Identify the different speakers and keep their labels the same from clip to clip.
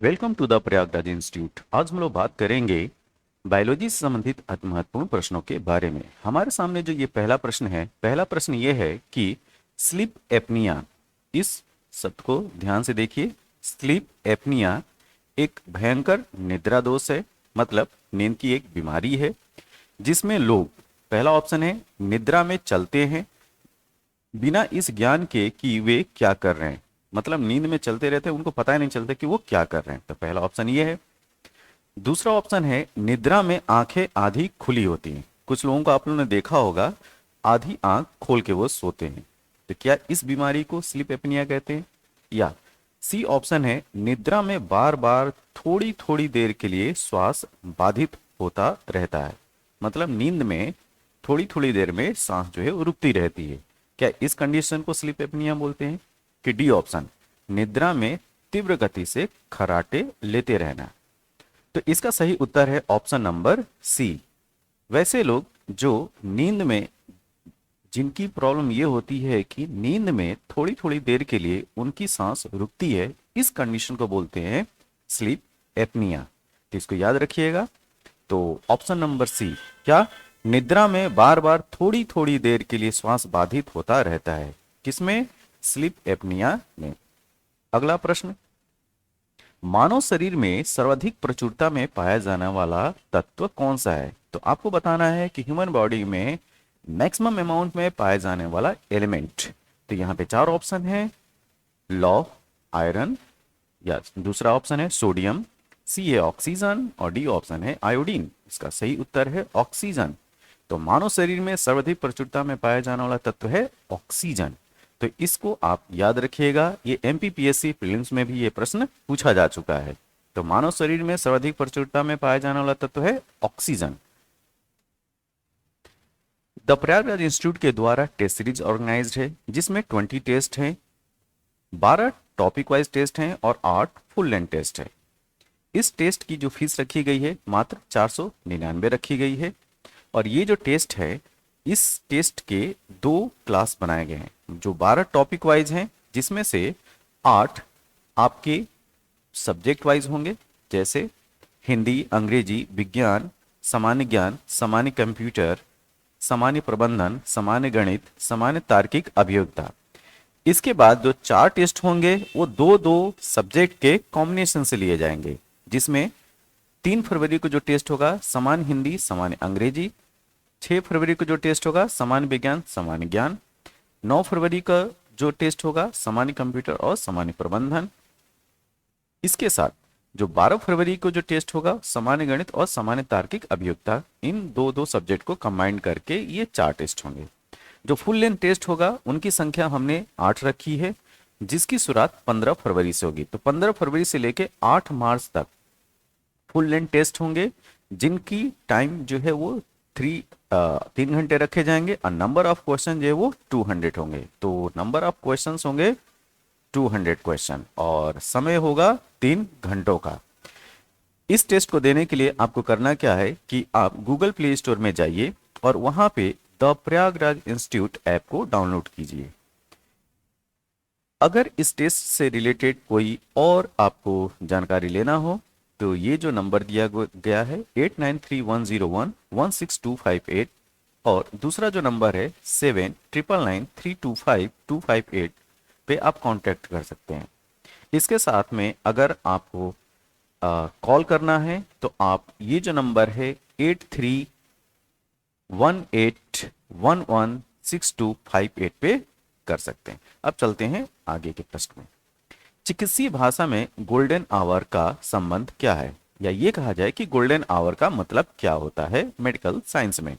Speaker 1: Welcome to the Prayagraj institute. आज हम लोग बात करेंगे बायोलॉजी से संबंधित अति महत्वपूर्ण प्रश्नों के बारे में। हमारे सामने जो ये पहला प्रश्न है, पहला प्रश्न ये है कि स्लीप एपनिया, इस शब्द को ध्यान से देखिए। स्लीप एपनिया एक भयंकर निद्रा दोष है, मतलब नींद की एक बीमारी है जिसमें लोग, पहला ऑप्शन है, निद्रा में चलते हैं बिना इस ज्ञान के कि वे क्या कर रहे हैं। मतलब नींद में चलते रहते हैं, उनको पता ही नहीं चलता कि वो क्या कर रहे हैं। तो पहला ऑप्शन ये है। दूसरा ऑप्शन है, निद्रा में आंखें आधी खुली होती हैं। कुछ लोगों को आप लोगों ने देखा होगा, आधी आंख खोल के वो सोते हैं। तो क्या इस बीमारी को स्लीप एपनिया कहते हैं? या सी ऑप्शन है, निद्रा में बार बार थोड़ी थोड़ी देर के लिए श्वास बाधित होता रहता है। मतलब नींद में थोड़ी थोड़ी देर में सांस जो है वो रुकती रहती है। क्या इस कंडीशन को स्लीप एपनिया बोलते हैं? कि डी ऑप्शन, निद्रा में तीव्र गति से खर्राटे लेते रहना। तो इसका सही उत्तर है ऑप्शन नंबर सी। वैसे लोग जो नींद में, जिनकी प्रॉब्लम ये होती है कि नींद में थोड़ी थोड़ी देर के लिए उनकी सांस रुकती है, इस कंडीशन को बोलते हैं स्लीप एपनिया। तो इसको याद रखिएगा। तो ऑप्शन नंबर सी, क्या निद्रा में बार बार थोड़ी थोड़ी देर के लिए श्वास बाधित होता रहता है, किसमें? स्लीप एपनिया में। अगला प्रश्न, मानव शरीर में सर्वाधिक प्रचुरता में पाया जाने वाला तत्व कौन सा है? तो आपको बताना है कि ह्यूमन बॉडी में मैक्सिमम अमाउंट में पाया जाने वाला एलिमेंट। तो यहाँ पे चार ऑप्शन है, लौ, आयरन, या दूसरा ऑप्शन है सोडियम, सी है ऑक्सीजन, और डी ऑप्शन है आयोडीन। इसका सही उत्तर है ऑक्सीजन। तो मानव शरीर में सर्वाधिक प्रचुरता में पाया जाने वाला तत्व है ऑक्सीजन। तो इसको आप याद रखिएगा, ये एमपीपीएससी प्रीलिम्स में भी ये प्रश्न पूछा जा चुका है। तो मानव शरीर में सर्वाधिक प्रचुरता में पाया जाने वाला तत्व है ऑक्सीजन। द प्रयागराज इंस्टीट्यूट के द्वारा टेस्ट सीरीज ऑर्गेनाइज्ड है, जिसमें 20 टेस्ट हैं, 12 टॉपिक वाइज टेस्ट हैं और 8 फुल लेंथ टेस्ट है। इस टेस्ट की जो फीस रखी गई है मात्र 499 रखी गई है। और ये जो टेस्ट है, इस टेस्ट के 2 क्लास बनाए गए हैं, जो 12 टॉपिक वाइज हैं, जिसमें से 8 आपके सब्जेक्ट वाइज होंगे, जैसे हिंदी, अंग्रेजी, विज्ञान, सामान्य ज्ञान, सामान्य कंप्यूटर, सामान्य प्रबंधन, सामान्य गणित, सामान्य तार्किक अभियोगिता। इसके बाद जो 4 टेस्ट होंगे वो 2-2 सब्जेक्ट के कॉम्बिनेशन से लिए जाएंगे, जिसमें 3 फरवरी को जो टेस्ट होगा सामान्य हिंदी, सामान्य अंग्रेजी, 6 फरवरी को जो टेस्ट होगा सामान्य विज्ञान, सामान्य ज्ञान, 9 फरवरी का जो टेस्ट होगा सामान्य कंप्यूटर और सामान्य प्रबंधन। इसके साथ जो 12 फरवरी को जो टेस्ट होगा सामान्य गणित और सामान्य तार्किक अभियोगिता, इन 2-2 सब्जेक्ट को कंबाइन करके ये 4 टेस्ट होंगे। जो फुल लेंथ टेस्ट होगा उनकी संख्या हमने 8 रखी है, जिसकी शुरुआत 15 फरवरी से होगी। तो 15 फरवरी से लेके 8 मार्च तक फुल लेंथ टेस्ट होंगे, जिनकी टाइम जो है वो 3 घंटे रखे जाएंगे और नंबर ऑफ क्वेश्चन जो है वो 200 होंगे। तो नंबर ऑफ क्वेश्चन होंगे 200 क्वेश्चन और समय होगा 3 घंटों का। इस टेस्ट को देने के लिए आपको करना क्या है कि आप गूगल प्ले स्टोर में जाइए और वहां पे द प्रयागराज इंस्टीट्यूट ऐप को डाउनलोड कीजिए। अगर इस टेस्ट से रिलेटेड कोई और आपको जानकारी लेना हो तो ये जो नंबर दिया गया है 8931011625 और दूसरा जो नंबर है 7999325258 पे आप कांटेक्ट कर सकते हैं। इसके साथ में अगर आपको कॉल करना है तो आप ये जो नंबर है 8318116258 पे कर सकते हैं। अब चलते हैं आगे के प्रश्न में। चिकित्सीय भाषा में गोल्डन आवर का संबंध क्या है, या ये कहा जाए कि गोल्डन आवर का मतलब क्या होता है मेडिकल साइंस में।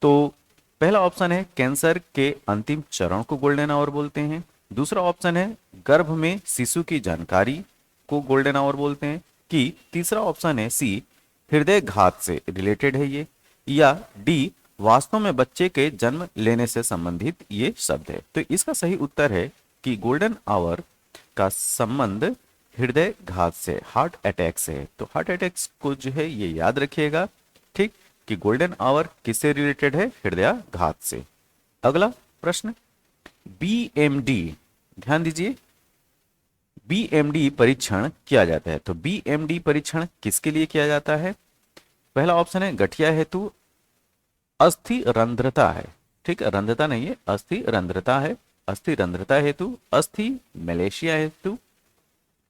Speaker 1: तो पहला ऑप्शन है, कैंसर के अंतिम चरण को गोल्डन आवर बोलते हैं। दूसरा ऑप्शन है, गर्भ में शिशु की जानकारी को गोल्डन आवर बोलते हैं। कि तीसरा ऑप्शन है सी, हृदय घात से रिलेटेड है ये। या डी, वास्तव में बच्चे के जन्म लेने से संबंधित ये शब्द है। तो इसका सही उत्तर है कि गोल्डन आवर का संबंध हृदय घात से, हार्ट अटैक से है। तो हार्ट अटैक को जो है ये याद रखिएगा, ठीक, कि गोल्डन आवर किससे रिलेटेड है? हृदय घात से। अगला प्रश्न, बीएमडी, ध्यान दीजिए, बीएमडी परीक्षण किया जाता है। तो बीएमडी परीक्षण किसके लिए किया जाता है? पहला ऑप्शन है गठिया हेतु, अस्थि रंध्रता है, ठीक है, रंध्रता नहीं है, अस्थि रंध्रता है, अस्थि रंध्रता हेतु, अस्थि मलेशिया हेतु,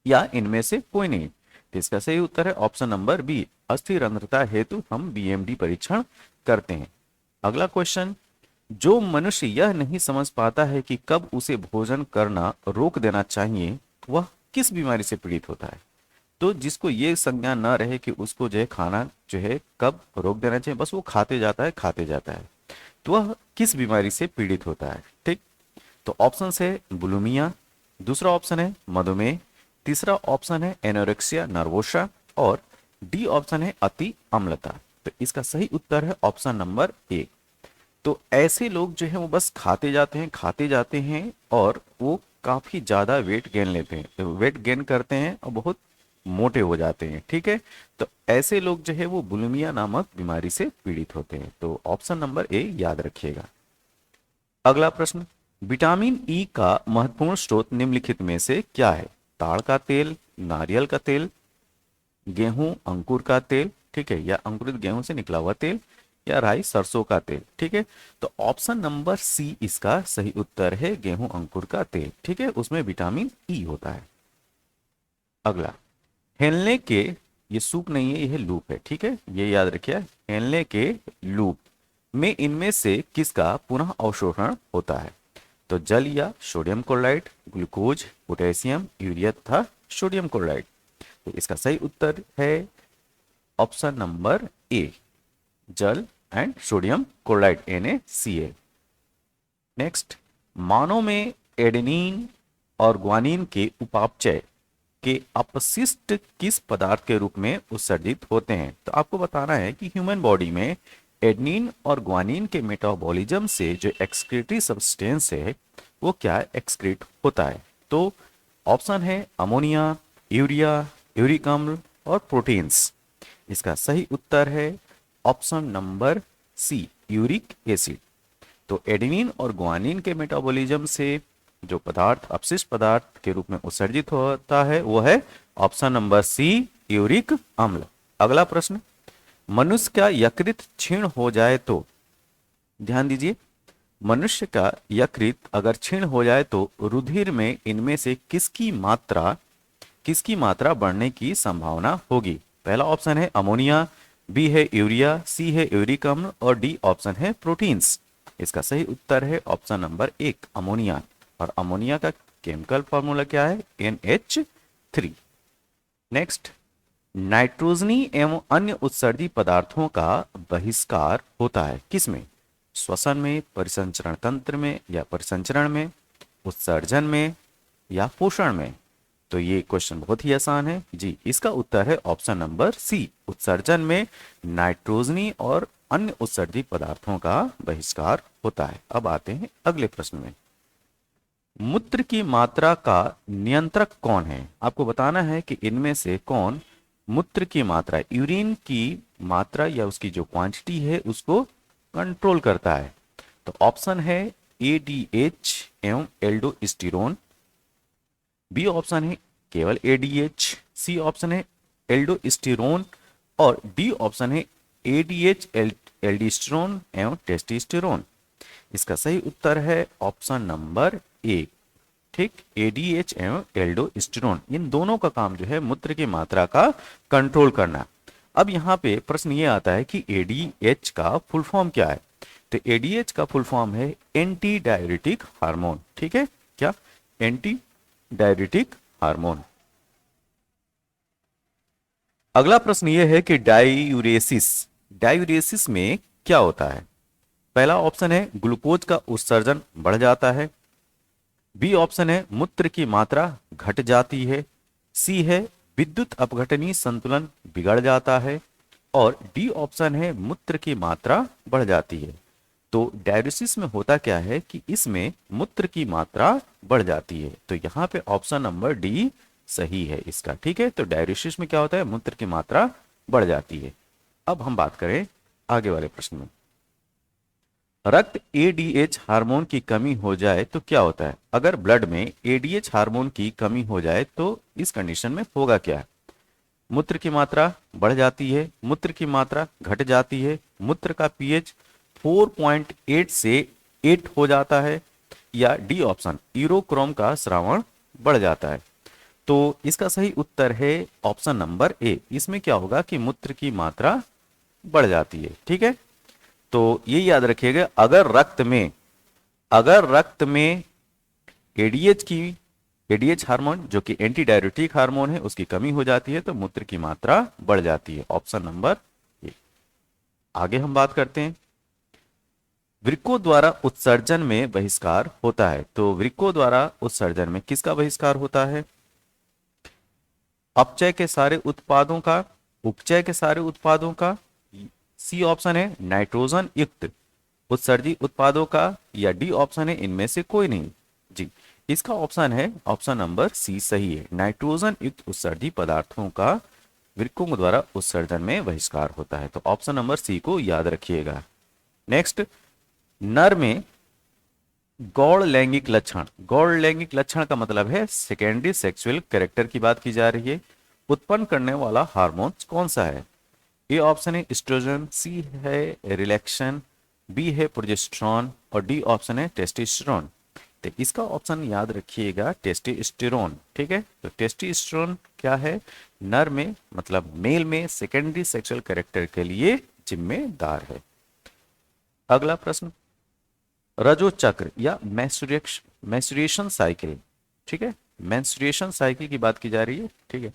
Speaker 1: या इनमें से कोई नहीं। तो इसका सही उत्तर है ऑप्शन नंबर बी, अस्थि रंध्रता हेतु हम बीएमडी परीक्षण करते हैं। अगला क्वेश्चन, जो मनुष्य यह नहीं समझ पाता है कि कब उसे भोजन करना रोक देना चाहिए, वह किस बीमारी से पीड़ित होता है? तो जिसको ये संज्ञान न रहे कि उसको जो है खाना जो है कब रोक देना चाहिए, बस वो खाते जाता है खाते जाता है, तो वह किस बीमारी से पीड़ित होता है? ठीक, तो ऑप्शन है बुलिमिया, दूसरा ऑप्शन है मधुमेह, तीसरा ऑप्शन है एनोरेक्सिया नर्वोसा, और डी ऑप्शन है अति अम्लता। तो इसका सही उत्तर है ऑप्शन नंबर ए। तो ऐसे लोग जो है वो बस खाते जाते हैं और वो काफी ज्यादा वेट गेन लेते हैं, तो वेट गेन करते हैं और बहुत मोटे हो जाते हैं, ठीक है। तो ऐसे लोग जो है वो बुलिमिया नामक बीमारी से पीड़ित होते हैं। तो ऑप्शन नंबर ए याद रखिएगा। अगला प्रश्न, विटामिन ई का महत्वपूर्ण स्रोत निम्नलिखित में से क्या है? ताड़ का तेल, नारियल का तेल, गेहूं अंकुर का तेल, ठीक है, या अंकुरित गेहूं से निकला हुआ तेल, या राई सरसों का तेल, ठीक है। तो ऑप्शन नंबर सी इसका सही उत्तर है, गेहूं अंकुर का तेल, ठीक है, उसमें विटामिन ई होता है। अगला, हेलने के, ये सूप नहीं है, यह लूप है, ठीक है, ये याद रखिए, हेलने के लूप में इनमें से किसका पुनः अवशोषण होता है? तो जल या sodium chloride, glucose, potassium, urea तथा सोडियम क्लोराइड। तो इसका सही उत्तर है ऑप्शन नंबर ए, जल and sodium chloride NaCl। Next, मानव में एडेनिन और ग्वानिन के उपापचय के अपशिष्ट किस पदार्थ के रूप में उत्सर्जित होते हैं? तो आपको बताना है कि ह्यूमन बॉडी में एडेनिन और ग्वानिन के मेटाबॉलिज्म से जो एक्सक्रीटरी सब्सटेंस है वो क्या एक्सक्रीट होता है? तो ऑप्शन है अमोनिया, यूरिया, यूरिक अम्ल और प्रोटीन्स। इसका सही उत्तर है option number C, uric acid. तो एडेनिन और ग्वानिन के मेटाबॉलिज्म से जो पदार्थ अपशिष्ट पदार्थ के रूप में उत्सर्जित होता है वो है ऑप्शन नंबर सी, यूरिक अम्ल। अगला प्रश्न, मनुष्य का यकृत क्षीण हो जाए तो, ध्यान दीजिए, मनुष्य का यकृत अगर क्षीण हो जाए तो रुधिर में इनमें से किसकी मात्रा बढ़ने की संभावना होगी? पहला ऑप्शन है अमोनिया, बी है यूरिया, सी है यूरिक अम्ल, और डी ऑप्शन है प्रोटीन्स। इसका सही उत्तर है ऑप्शन नंबर एक, अमोनिया। और अमोनिया का केमिकल फॉर्मूला क्या है? NH3। नेक्स्ट, नाइट्रोजनी एवं अन्य उत्सर्जी पदार्थों का बहिष्कार होता है किसमें? श्वसन में, परिसंचरण तंत्र में, या परिसंचरण में, उत्सर्जन में, या पोषण में? तो ये क्वेश्चन बहुत ही आसान है जी, इसका उत्तर है ऑप्शन नंबर सी, उत्सर्जन में नाइट्रोजनी और अन्य उत्सर्जी पदार्थों का बहिष्कार होता है। अब आते हैं अगले प्रश्न में, मूत्र की मात्रा का नियंत्रक कौन है? आपको बताना है कि इनमें से कौन मूत्र की मात्रा, यूरिन की मात्रा या उसकी जो क्वांटिटी है उसको कंट्रोल करता है। तो ऑप्शन है ADH एवं एल्डोस्टेरोन, बी ऑप्शन है केवल ADH, सी ऑप्शन है एल्डोस्टेरोन, और डी ऑप्शन है ADH एल्डोस्टेरोन एवं टेस्टोस्टेरोन। इसका सही उत्तर है ऑप्शन नंबर ए, ठीक, ADH एवं एल्डोस्टेरोन, इन दोनों का काम जो है मूत्र की मात्रा का कंट्रोल करना। अब यहाँ पे प्रश्न ये आता है कि ADH का फुल फॉर्म क्या है? तो ADH का फुल फॉर्म है एंटी डाययूरेटिक हार्मोन, ठीक है, क्या? Anti diuretic hormone. अगला प्रश्न यह है कि डायूरेसिस में क्या होता है? पहला ऑप्शन है ग्लूकोज का उत्सर्जन बढ़ जाता है, बी ऑप्शन है मूत्र की मात्रा घट जाती है, सी है विद्युत अपघटनीय संतुलन बिगड़ जाता है, और डी ऑप्शन है मूत्र की मात्रा बढ़ जाती है। तो डाययूरेसिस में होता क्या है कि इसमें मूत्र की मात्रा बढ़ जाती है, तो यहाँ पे ऑप्शन नंबर डी सही है इसका, ठीक है। तो डाययूरेसिस में क्या होता है? मूत्र की मात्रा बढ़ जाती है। अब हम बात करें आगे वाले प्रश्न में, रक्त एडीएच हार्मोन की कमी हो जाए तो क्या होता है? अगर ब्लड में एडीएच हार्मोन की कमी हो जाए तो इस कंडीशन में होगा क्या? मूत्र की मात्रा बढ़ जाती है, मूत्र की मात्रा घट जाती है, मूत्र का पीएच 4.8 से 8 हो जाता है, या डी ऑप्शन यूरोक्रोम का स्रावण बढ़ जाता है। तो इसका सही उत्तर है ऑप्शन नंबर ए। इसमें क्या होगा कि मूत्र की मात्रा बढ़ जाती है। ठीक है, तो ये याद रखिएगा, अगर रक्त में एडीएच की एडीएच हार्मोन जो कि एंटी डायरेटिक हार्मोन है उसकी कमी हो जाती है तो मूत्र की मात्रा बढ़ जाती है। ऑप्शन नंबर ए। आगे हम बात करते हैं, वृक्कों द्वारा उत्सर्जन में बहिष्कार होता है। तो वृक्कों द्वारा उत्सर्जन में किसका बहिष्कार होता है? अपचय के सारे उत्पादों का, उपचय के सारे उत्पादों का, सी ऑप्शन है नाइट्रोजन युक्त उत्सर्जित उत्पादों का, या डी ऑप्शन है इनमें से कोई नहीं। जी, इसका ऑप्शन है ऑप्शन नंबर सी सही है, नाइट्रोजन युक्त उत्सर्जित पदार्थों का वृक्कों द्वारा उत्सर्जन में बहिष्कार होता है। तो ऑप्शन नंबर सी को याद रखिएगा। नेक्स्ट, नर में गौड़ लैंगिक लक्षण, गौड़ लैंगिक लक्षण का मतलब है सेकेंडरी सेक्सुअल कैरेक्टर की बात की जा रही है। उत्पन्न करने वाला हार्मोन कौन सा है? ए ऑप्शन है एस्ट्रोजन, सी है रिलैक्सन, बी है प्रोजेस्टेरॉन, और डी ऑप्शन है टेस्टोस्टेरोन। तो इसका ऑप्शन याद रखिएगा टेस्टोस्टेरोन। ठीक है, तो टेस्टोस्टेरोन क्या है? नर में मतलब मेल में सेकेंडरी सेक्सुअल कैरेक्टर के लिए जिम्मेदार है। अगला प्रश्न, रजो चक्र या मैस्टुरेशन साइकिल, ठीक है, मेंस्ट्रुएशन साइकिल की बात की जा रही है, ठीक है,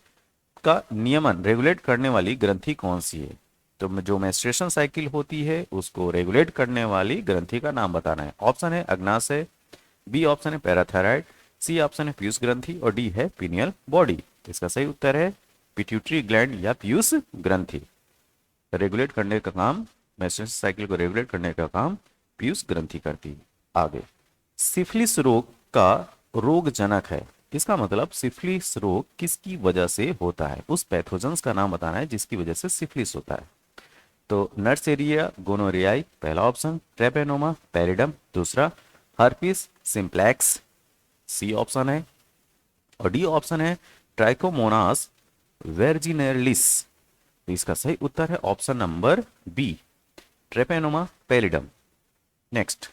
Speaker 1: का नियमन रेगुलेट करने वाली ग्रंथि कौन सी है? तो जो मेंस्ट्रुएशन साइकिल होती है उसको रेगुलेट करने वाली ग्रंथि का नाम बताना है। ऑप्शन है अग्नाशय, बी ऑप्शन है पैराथायराइड, सी ऑप्शन है पीयूष ग्रंथि, और डी है पीनियल बॉडी। इसका सही उत्तर है पिट्यूटरी ग्लैंड या पीयूष ग्रंथि। रेगुलेट करने का काम, मेंस्ट्रुएशन साइकिल को रेगुलेट करने का काम पीयूष ग्रंथि करती है। आगे, सिफिलिस रोग का रोगजनक है, इसका मतलब सिफिलिस रोग किसकी वजह से होता है? उस पैथोजेंस का नाम बताना है जिसकी वजह से सिफिलिस होता है। तो नर्सेरिया गोनोरियाई पहला ऑप्शन, ट्रेपेनोमा पैरिडम दूसरा, हर्पिस सिंप्लेक्स सी ऑप्शन है, और डी ऑप्शन है ट्राइकोमोनास वेर्जिनलिस। तो इसका सही उत्तर है option number B, treponema pallidum. Next,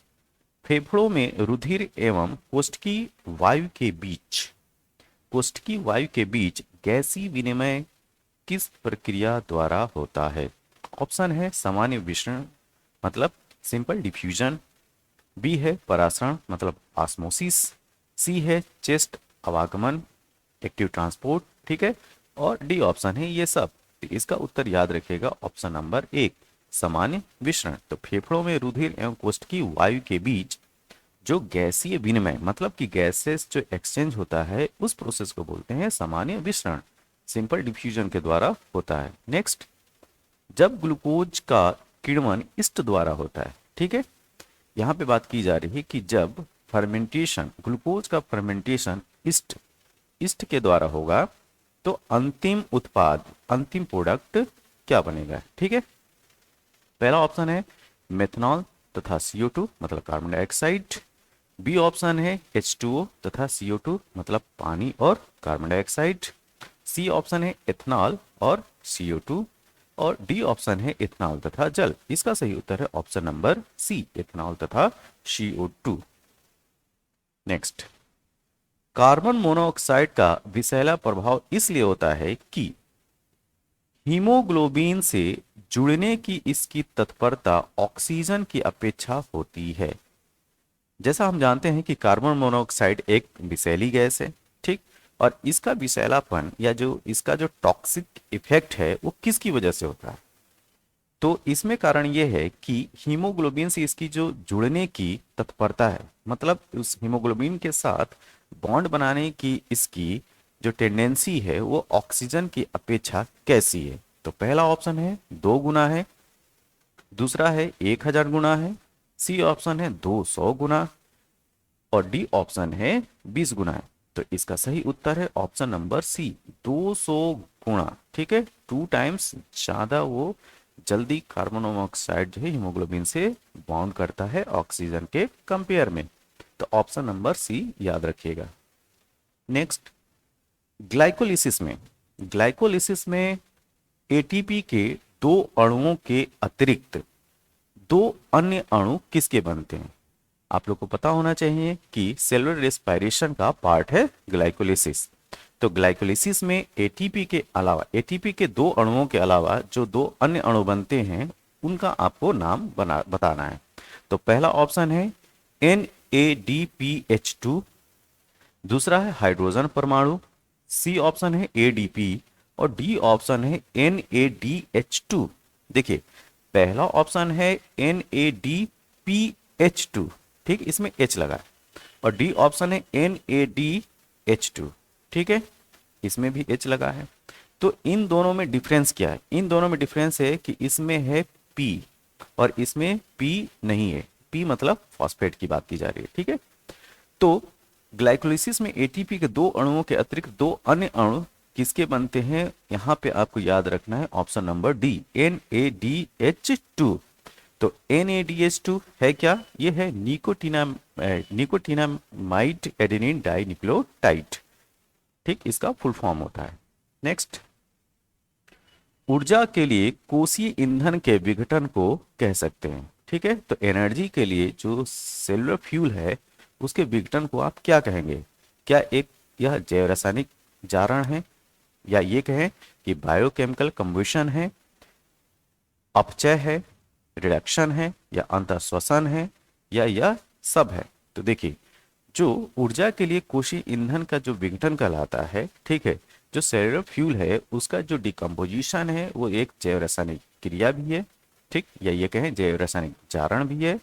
Speaker 1: फेफड़ों में रुधिर एवं कोष्ठकी वायु के बीच गैसीय विनिमय किस प्रक्रिया द्वारा होता है? ऑप्शन है सामान्य विसरण मतलब सिंपल डिफ्यूजन, बी है परासरण मतलब ऑस्मोसिस, सी है चेस्ट अवागमन एक्टिव ट्रांसपोर्ट, ठीक है, और डी ऑप्शन है ये सब। तो इसका उत्तर याद रखिएगा ऑप्शन नंबर एक, सामान्य विसरण। तो फेफड़ों में रुधिर एवं कोष्ठकी वायु के बीच जो गैसीय विनिमय मतलब कि गैसेस जो एक्सचेंज होता है उस प्रोसेस को बोलते हैं सामान्य विसरण, सिंपल डिफ्यूजन के द्वारा होता है। नेक्स्ट, जब ग्लूकोज का किण्वन ईस्ट द्वारा होता है, ठीक है, यहां पे बात की जा रही है कि जब फर्मेंटेशन, ग्लूकोज का फर्मेंटेशन ईस्ट के द्वारा होगा तो अंतिम उत्पाद, अंतिम प्रोडक्ट क्या बनेगा? ठीक है, पहला ऑप्शन है मेथनॉल तथा CO2 मतलब कार्बन डाइऑक्साइड, बी ऑप्शन है H2O तथा CO2 मतलब पानी और कार्बन डाइऑक्साइड, सी ऑप्शन है एथनॉल और CO2, और डी ऑप्शन है इथनॉल तथा जल। इसका सही उत्तर है ऑप्शन नंबर सी, इथनॉल तथा CO2। नेक्स्ट, कार्बन मोनोऑक्साइड का विषैला प्रभाव इसलिए होता है कि हीमोग्लोबिन से जुड़ने की इसकी तत्परता ऑक्सीजन की अपेक्षा होती है। जैसा हम जानते हैं कि कार्बन मोनोऑक्साइड एक विषैली गैस है, ठीक, और इसका विषैलापन या जो इसका जो टॉक्सिक इफेक्ट है वो किसकी वजह से होता है? तो इसमें कारण यह है कि हीमोग्लोबिन से इसकी जो जुड़ने की तत्परता है, मतलब उस हीमोग्लोबिन के साथ बॉन्ड बनाने की इसकी जो टेंडेंसी है वो ऑक्सीजन की अपेक्षा कैसी है? तो पहला ऑप्शन है 2 गुना है, दूसरा है 1000 गुना है, सी ऑप्शन है 200 गुना, और डी ऑप्शन है 20 गुना है। तो इसका सही उत्तर है ऑप्शन नंबर सी, 200 गुना, ठीक है, 2 टाइम्स ज्यादा वो जल्दी कार्बन मोनोऑक्साइड जो है हीमोग्लोबिन से बॉन्ड करता है ऑक्सीजन के कंपेयर में। तो ऑप्शन नंबर सी याद रखिएगा। नेक्स्ट, ग्लाइकोलिसिस में एटीपी के दो अणुओं के अतिरिक्त दो अन्य अणु किसके बनते हैं? आप लोग को पता होना चाहिए कि सेलुलर रेस्पिरेशन का पार्ट है ग्लाइकोलिसिस। तो ग्लाइकोलिसिस में एटीपी के दो अणुओं के अलावा जो दो अन्य अणु बनते हैं उनका आपको नाम बताना है। तो पहला ऑप्शन है NADPH2, दूसरा है हाइड्रोजन परमाणु, सी ऑप्शन है ADP और डी ऑप्शन है NADH2। देखिए, पहला ऑप्शन है NADPH2, ठीक, इसमें H लगा है, और डी ऑप्शन है NADH2, ठीक है, इसमें भी H लगा है। तो इन दोनों में डिफरेंस क्या है? इन दोनों में डिफरेंस है कि इसमें है P और इसमें P नहीं है। P मतलब फॉस्फेट की बात की जा रही है, ठीक है। तो ग्लाइकोलिसिस में एटीपी के दो अणुओं के अतिरिक्त दो अन्य अणु किसके बनते हैं? यहां पे आपको याद रखना है ऑप्शन नंबर डी, NADH2। तो NADH2 है क्या? ये है निकोटिनामाइड एडेनिन डाइन्यूक्लियोटाइड, ठीक, इसका फुल फॉर्म होता है। नेक्स्ट, ऊर्जा के लिए कोशीय ईंधन के विघटन को कह सकते हैं, ठीक है। तो एनर्जी के लिए जो सेलुलर फ्यूल है उसके विघटन को आप क्या कहेंगे? क्या यह जैव रासायनिक जारण है, या ये कहें कि बायोकेमिकल कंबशन है, अपचय है, रिडक्शन है, या अंतःश्वसन है, या यह सब है? तो देखिए, जो ऊर्जा के लिए कोशीय ईंधन का जो विघटन कहलाता है, ठीक है, जो सेलुलर फ्यूल है उसका जो डिकम्पोजिशन है वो एक जैव रासायनिक क्रिया भी है, ठीक, या ये कहें जैव रासायनिक जारण भी है,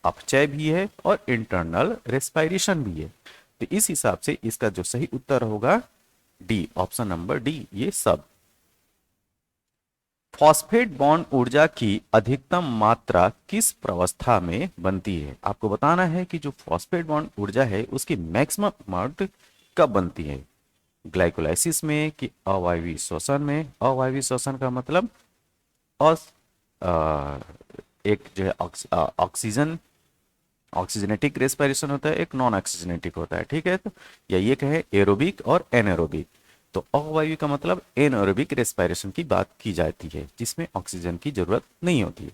Speaker 1: अपचय भी है और इंटरनल रेस्पिरेशन भी है। तो इस हिसाब से इसका जो सही उत्तर होगा डी, ऑप्शन नंबर डी, ये सब। फॉस्फेट बॉन्ड ऊर्जा की अधिकतम मात्रा किस प्रावस्था में बनती है? आपको बताना है कि जो फॉस्फेट बॉन्ड ऊर्जा है उसकी मैक्सिमम अमाउंट कब बनती है? ग्लाइकोलाइसिस में कि अवायवीय श्वसन में? अवायवीय श्वसन का मतलब एक जो है ऑक्सीजनेटिक रेस्पिरेशन होता है, एक नॉन ऑक्सीजनेटिक होता है, ठीक है। तो या ये कहे एरोबिक और एनएरोबिक। तो अवायवीय का मतलब एनएरोबिक रेस्पिरेशन की बात की जाती है जिसमें ऑक्सीजन की जरूरत नहीं होती है।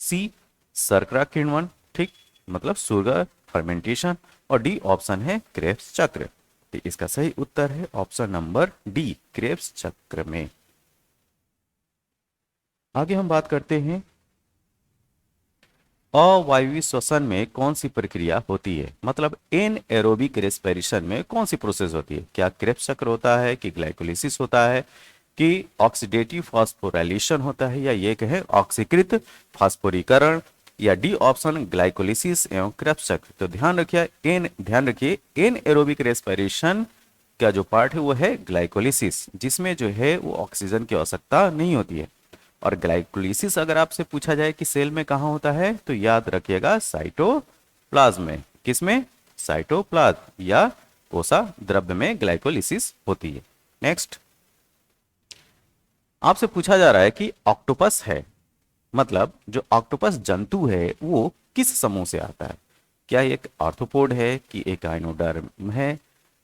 Speaker 1: सी, शर्करा किण्वन, ठीक, मतलब शुगर फर्मेंटेशन, और डी ऑप्शन है क्रेब्स चक्र। तो इसका सही उत्तर है ऑप्शन नंबर डी, क्रेब्स चक्र में। आगे हम बात करते हैं अवायवीय श्वसन में कौन सी प्रक्रिया होती है, मतलब एनएरोबिक रेस्पिरेशन में कौन सी प्रोसेस होती है? क्या क्रेब्स चक्र होता है, कि ग्लाइकोलिसिस होता है, कि ऑक्सीडेटिव फास्फोराइलेशन होता है, या ये कहें ऑक्सीकृत फास्फोरीकरण, या डी ऑप्शन ग्लाइकोलिसिस एवं क्रेब्स चक्र? तो ध्यान रखिए एनएरोबिक रेस्पिरेशन का जो पार्ट है वो है ग्लाइकोलिसिस, जिसमें जो है वो ऑक्सीजन की आवश्यकता नहीं होती है। और ग्लाइकोलिसिस अगर आपसे पूछा जाए कि सेल में कहां होता है तो याद रखिएगा साइटोप्लाज्म में। किसमें? साइटोप्लाज्म या कोसा द्रव्य में ग्लाइकोलिसिस होती है। नेक्स्ट, आपसे पूछा जा रहा है कि ऑक्टोपस है, मतलब जो ऑक्टोपस जंतु है वो किस समूह से आता है? क्या एक आर्थ्रोपोड है, कि एक आइनोडर्म है,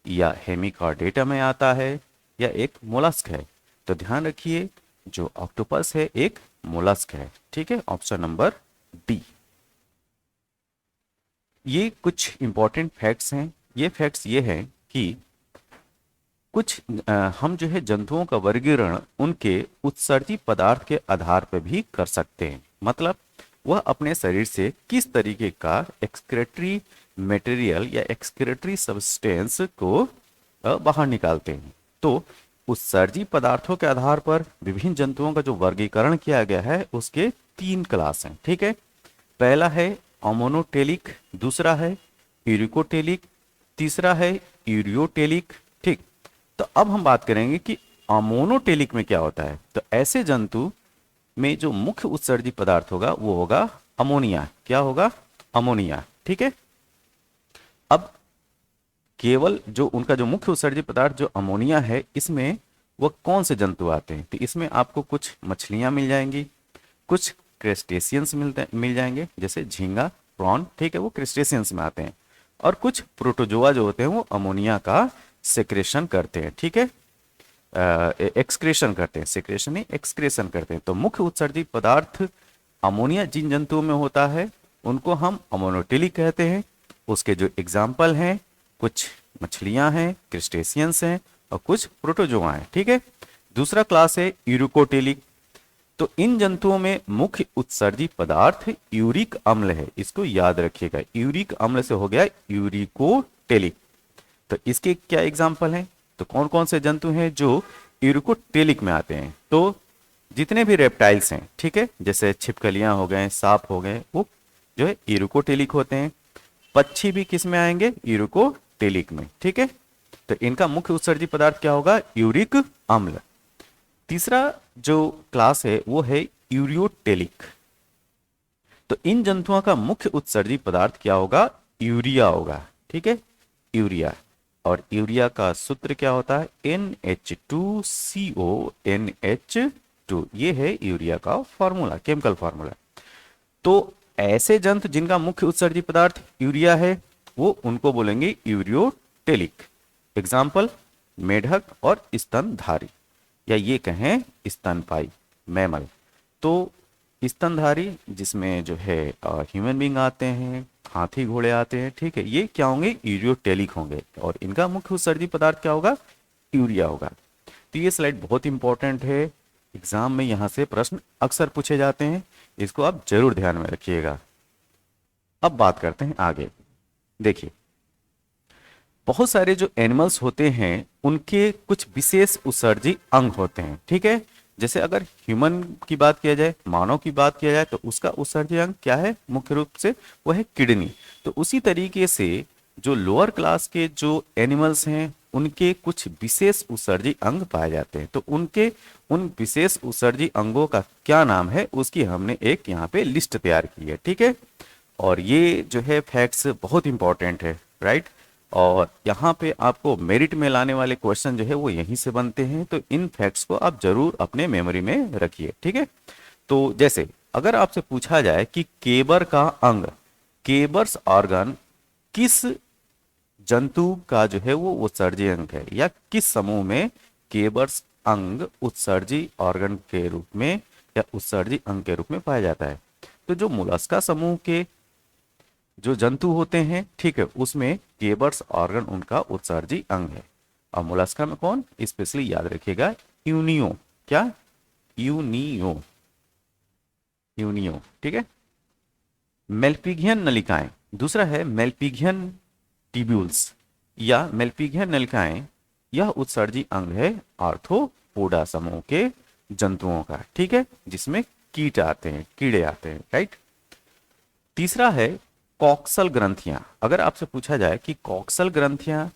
Speaker 1: या हेमिकॉर्डेटा में आता है, या एक मोलस्क है? तो ध्यान रखिए जो ऑक्टोपस है एक मोलस्क है, ठीक है, ऑप्शन नंबर डी। ये कुछ इंपॉर्टेंट फैक्ट्स हैं। ये फैक्ट्स ये हैं कि कुछ हम जो है जंतुओं का वर्गीकरण उनके उत्सर्जी पदार्थ के आधार पर भी कर सकते हैं, मतलब वह अपने शरीर से किस तरीके का एक्सक्रेटरी मटेरियल या एक्सक्रेटरी सब्सटेंस को बाहर निकालते हैं। तो उत्सर्जी पदार्थों के आधार पर विभिन्न जंतुओं का जो वर्गीकरण किया गया है उसके 3 क्लास हैं, ठीक है। पहला है अमोनोटेलिक, दूसरा है यूरिकोटेलिक, तीसरा है यूरियोटेलिक, ठीक। तो अब हम बात करेंगे कि अमोनोटेलिक में क्या होता है। तो ऐसे जंतु में जो मुख्य उत्सर्जी पदार्थ होगा वो होगा अमोनिया। क्या होगा? अमोनिया, ठीक है। अब केवल जो उनका जो मुख्य उत्सर्जी पदार्थ जो अमोनिया है, इसमें वह कौन से जंतु आते हैं? तो इसमें आपको कुछ मछलियां मिल जाएंगी, कुछ क्रेस्टेशियंस मिल जाएंगे, जैसे झींगा, प्रॉन, ठीक है, वो क्रेस्टेशियंस में आते हैं। और कुछ प्रोटोजोआ जो होते हैं वो अमोनिया का सेक्रेशन करते हैं, ठीक है, एक्सक्रेशन करते हैं, सेक्रेशन नहीं एक्सक्रेशन करते हैं। तो मुख्य उत्सर्जी पदार्थ अमोनिया जिन जंतुओं में होता है उनको हम अमोनोटेलिक कहते हैं। उसके जो एग्जाम्पल हैं, कुछ मछलियां हैं, क्रिस्टेशियंस हैं और कुछ प्रोटोजोआ हैं, ठीक है। दूसरा क्लास है यूरिकोटेलिक। तो इन जंतुओं में मुख्य उत्सर्जी पदार्थ यूरिक अम्ल है, इसको याद रखिएगा, यूरिक अम्ल से हो गया यूरिकोटेलिक। तो इसके क्या एग्जाम्पल हैं, तो कौन कौन से जंतु हैं जो यूरिकोटेलिक में आते हैं, तो जितने भी रेप्टाइल्स हैं, ठीक है, जैसे छिपकलियां हो गए, सांप हो गए, वो जो है यूरिकोटेलिक होते हैं। पक्षी भी किस में आएंगे, यूरिकोटेलिक में, ठीक है। तो इनका मुख्य उत्सर्जी पदार्थ क्या होगा, यूरिक अम्ल। तीसरा जो क्लास है वो है यूरियोटेलिक। तो इन जंतुओं का मुख्य उत्सर्जी पदार्थ क्या होगा, यूरिया होगा, ठीक है, यूरिया। और यूरिया का सूत्र क्या होता है, NH2CONH2, ये है यूरिया का फॉर्मूला, केमिकल फॉर्मूला। तो ऐसे जंतु जिनका मुख्य उत्सर्जी पदार्थ यूरिया है वो उनको बोलेंगे यूरियोटेलिक। एग्जाम्पल मेढक और स्तनधारी, या ये कहें स्तनपाई मैमल। तो स्तनधारी जिसमें जो है ह्यूमन बींग आते हैं, हाथी घोड़े आते हैं, ठीक है, ये क्या होंगे, यूरियोटेलिक होंगे और इनका मुख्य उत्सर्जी पदार्थ क्या होगा, यूरिया होगा। तो ये स्लाइड बहुत इंपॉर्टेंट है, एग्जाम में यहाँ से प्रश्न अक्सर पूछे जाते हैं, इसको आप जरूर ध्यान में रखिएगा। अब बात करते हैं आगे। देखिए बहुत सारे जो एनिमल्स होते हैं उनके कुछ विशेष उत्सर्जी अंग होते हैं, ठीक है। जैसे अगर ह्यूमन की बात किया जाए, मानव की बात किया जाए, तो उसका उत्सर्जी अंग क्या है, मुख्य रूप से वह है किडनी। तो उसी तरीके से जो लोअर क्लास के जो एनिमल्स हैं उनके कुछ विशेष उत्सर्जी अंग पाए जाते हैं। तो उनके उन विशेष उत्सर्जी अंगों का क्या नाम है, उसकी हमने एक यहाँ पे लिस्ट तैयार की है, ठीक है। और ये जो है फैक्ट्स बहुत इंपॉर्टेंट है, राइट। और यहाँ पे आपको मेरिट में लाने वाले क्वेश्चन जो है वो यहीं से बनते हैं। तो इन फैक्ट्स को आप जरूर अपने मेमोरी में रखिए, ठीक है। तो जैसे अगर आपसे पूछा जाए कि केबर का अंग, केबर्स ऑर्गन किस जंतु का जो है वो उत्सर्जी अंग है, या किस समूह में केबर्स अंग उत्सर्जी ऑर्गन के रूप में या उत्सर्जी अंग के रूप में पाया जाता है। तो जो मोलस्का समूह के जो जंतु होते हैं, ठीक है, उसमें केबर्स ऑर्गन उनका उत्सर्जी अंग है। और मोलस्का में कौन, स्पेशली याद रखिएगा, यूनियो, क्या, यूनियो, यूनियो, ठीक है। मेल्पिगियन नलिकाएं, दूसरा है मेल्पिगियन ट्यूब्यूल्स या मेल्पिगियन नलिकाएं, यह उत्सर्जी अंग है आर्थ्रोपोडा समूह के जंतुओं का, ठीक है, जिसमें कीट आते हैं, कीड़े आते हैं, राइट। तीसरा है कॉक्सल ग्रंथियां। अगर आपसे पूछा जाए कि कॉक्सल ग्रंथियां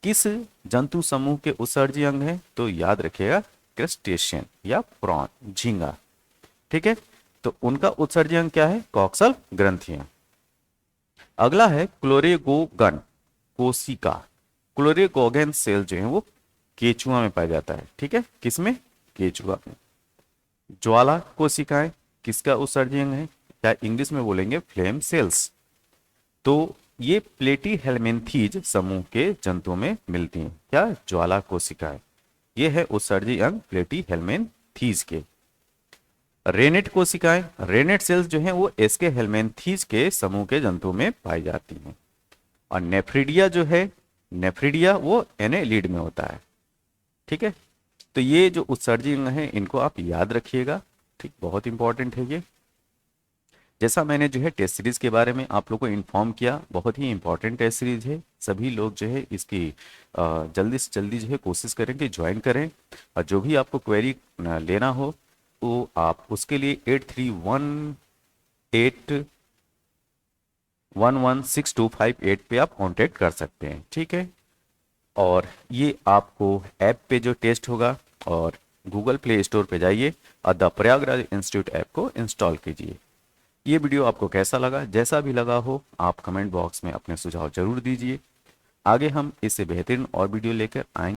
Speaker 1: किस जंतु समूह के उत्सर्जी अंग है, तो याद रखिएगा क्रस्टेशियन या प्रॉन, झींगा, ठीक है। तो उनका उत्सर्जी अंग क्या है, कॉक्सल ग्रंथियां। अगला है क्लोरेगोगन कोशिका। क्लोरेगोगन सेल जो है वो केचुआ में पाया जाता है, ठीक है, किसमें, केचुआ में। ज्वाला कोशिकाएं किसका उत्सर्जी अंग है, क्या इंग्लिश में बोलेंगे फ्लेम सेल्स। तो ये प्लेटी हेलमिन्थीज समूह के जंतुओं में मिलती हैं, क्या, ज्वाला कोशिकाएं। ये है उत्सर्जी अंग प्लेटी हेलमिन्थीज के। रेनेट कोशिकाएं, रेनेट सेल्स जो हैं वो एस्के हेलमिन्थीज के समूह के जंतुओं में पाई जाती हैं। और नेफ्रिडिया जो है, नेफ्रिडिया वो एनेलिड में होता है, ठीक है। तो ये जो उत्सर्जी अंग है इनको आप याद रखिएगा, ठीक, बहुत इंपॉर्टेंट है ये। जैसा मैंने जो है टेस्ट सीरीज के बारे में आप लोग को इन्फॉर्म किया, बहुत ही इंपॉर्टेंट टेस्ट सीरीज है, सभी लोग जो है इसकी जल्दी से जल्दी जो है कोशिश करें कि ज्वाइन करें। और जो भी आपको क्वेरी लेना हो तो आप उसके लिए 8318116258 पे आप कांटेक्ट कर सकते हैं, ठीक है। और ये आपको ऐप पे जो टेस्ट होगा, और गूगल प्ले स्टोर पे जाइए और द प्रयागराज इंस्टीट्यूट ऐप को इंस्टॉल कीजिए। ये वीडियो आपको कैसा लगा, जैसा भी लगा हो आप कमेंट बॉक्स में अपने सुझाव जरूर दीजिए। आगे हम इससे बेहतरीन और वीडियो लेकर आएंगे।